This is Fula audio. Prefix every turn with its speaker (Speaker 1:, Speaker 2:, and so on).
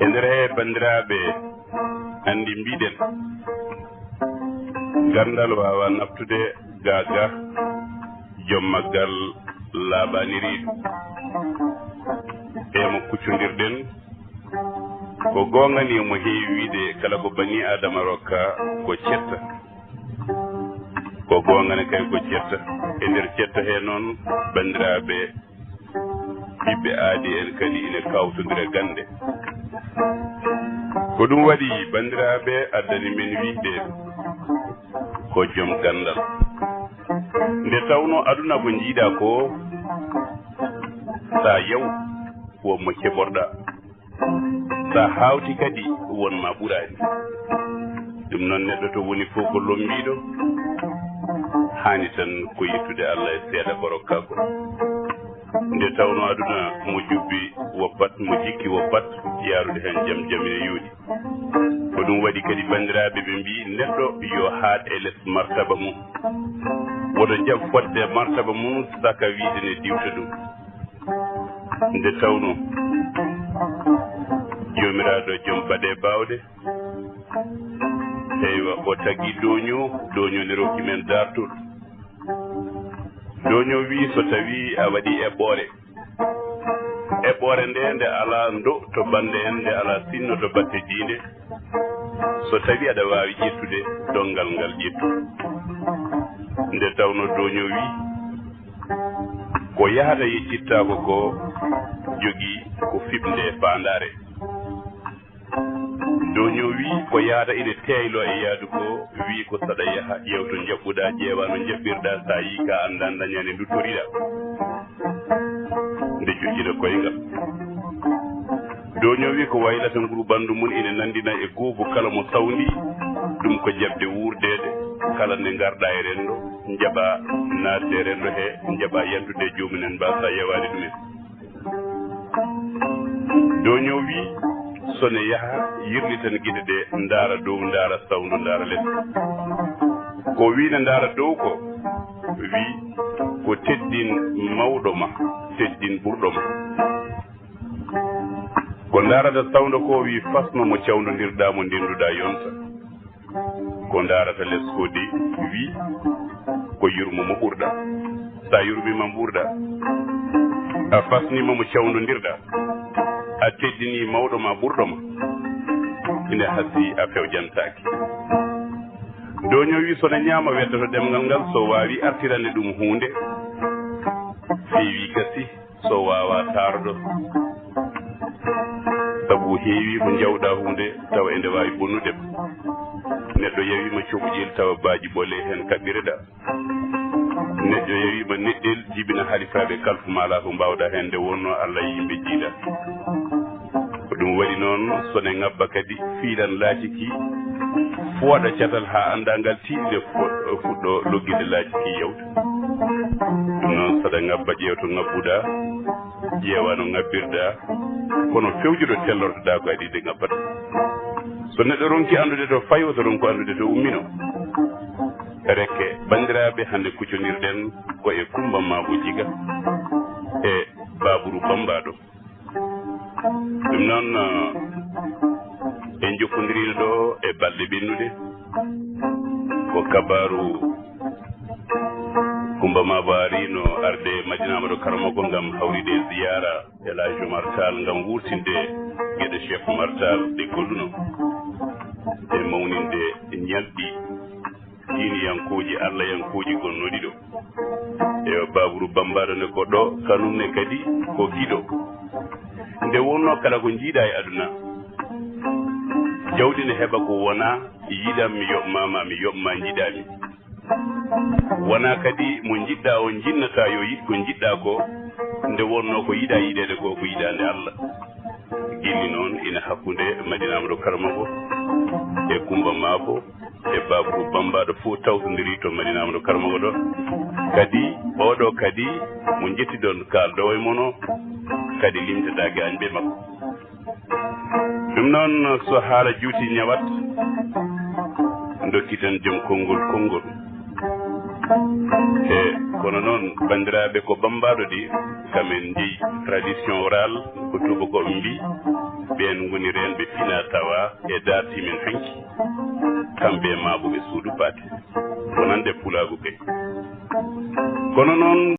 Speaker 1: e nder he bandiraɓe andi mbiɗen gandal wawa naftude gaga joom maggal laaɓaniriɗo e mo kuccodirɗen ko gongani mo heewi wiide kala ko bani adama rokka ko cetta ko gongane kay ko cetta e nder cetta he noon bandiraɓe ɓiɓɓe aadi en kadi ine kawtodira gande ko ɗum waɗi bandiraɓe addani men wiide ko joom gandal nde tawno aduna ko jiiɗa ko sa yaw wonmo keɓorɗa sa hawti kadi wonma ɓurani ɗum noon neɗɗo to woni fof ko lombiɗo hani tan ko yettude Allah e seeɗa ko rokka ko nde tawno aduna mo jubbi woppat mo jikki woppat yarude hen jaam jaam ene yooɗi ko ɗum waɗi kadi bandiraɓe ɓe mbi neɗɗo yo haaɗ e less martaba mum woto jab fodde martaba mum saka wiide ne diwta ɗum nde tawno jomiraɗo joom baɗe bawɗe eywa o tagui doño ne rokki men dartol doño wi so tawi a waɗi eɓɓore nde ala ndo to bande en nde ala sinno to batte diinde so tawi aɗa wawi ƴettude dongal ngal ƴettu nde tawno doño wi ko yahata yeccittako ko jogui ko fiɓde fandare doño wi ko yahata ine teeylo e yaadu ko wi ko saɗa yaha ƴewto jaɓɓuɗa ƴeewa no jaɓɓirɗa sa yi ka anda dañani duttoriɗa nde joƴƴita koyngal doño wi ko waylata nguru ɓandu mum ine nandina e goobu kala mo sawdi ɗum ko jabde wurdede kala nde garɗa e rendo jaɓa naatde e rendo he jaɓa yantude e jomumen mbasa yewade ɗumen doño wi sone yaha yirli tan guiɗe ɗe ndaara dow ndaara sawndu ndaara less ko wiine ndaara dow ko wi ko teddin mawɗo ma teddin ɓurɗo ma ko ndaarata sawndu ko wi fasno mo cawdodirɗa mo ndenduɗa yonta ko ndaarata less ko de wi ko yurmo mo ɓurɗa sa yurmima ɓurɗa a fasnima mo cawdodirɗa a teddini mawɗo ma ɓurɗo ma ine hasi a fewjantaki doño wi sone ñaama weddoto ɗemgal ngal so wawi artirande ɗum hunde feewi gasi so wawa tardo sabu heewi ko jawɗa hunde tawa ende wawi bonnude neɗɗo yawima coɓoƴel tawa baaji ɓole hen kaɓɓireɗa neɗɗo yawima neɗɗel jibina halifaɓe kalfumala ko mbawɗa hen nde wonno Allah yimɓe jiiɗa ko ɗum waɗi noon sone ngabba kadi fiilan laaciki fooɗa catal ha anda ngal tiiɗde fuɗɗo logguide laaciki yawta ɗum noon saɗa ngabba ƴeewto ngabbuɗa ƴeewa no ngabbirɗa kono fewjuɗo tellortoɗa ko aɗide ngabbata so neɗɗo ronki andude to fayi oto ronko andude to ummino rekke bandiraɓe hande kuccodirɗen ko e Coumba Mabo Djiga e Babourou Bambaɗo ɗum noon en jokkodirino ɗo e balɗe ɓennude ko kabaru Coumba Mabo arino arde Madina Amadou Karamago gam hawride ziyara El Hadji Oumar Tall gam wurtinde gueɗe chef Oumar Tall ɗe golluno e mawninde ñalɗi diiniyankoji Allah yankoji gonnoɗi ɗo e Babourou Bambaɗo ne ko ɗo kanumne kadi ko giɗo nde wonno kala ko jiiɗa e aduna jawdi ne heɓa ko wona yiɗam mi yoɓmama mi yoɓma jiiɗami wona kadi mo jiɗɗa o jinnata yo yiɗ ko jiɗɗa ko nde wonno ko yiɗa yiɗede ko ko yiɗande Allah gilli noon ina hakkude Madina Amadou Karamago e Coumba Mabo e Babourou Bambaɗo fof tawtodiri to Madina Amadou Karamago ɗo kadi oɗo kadi mo jettidon kaldo e mono kadi limteɗa gañ ɓe makko ɗum noon so haala juuti ñawat dokkiten joom konngol e kono noon bandiraɓe ko Bambaɗo ɗi kamen jeeyi tradition oral ko tubakoɓe mbi ɓen ngoni renɓe fina tawa e dartimin hanki kamɓe maɓuɓe suudu baate wonande pulagu kay kono noon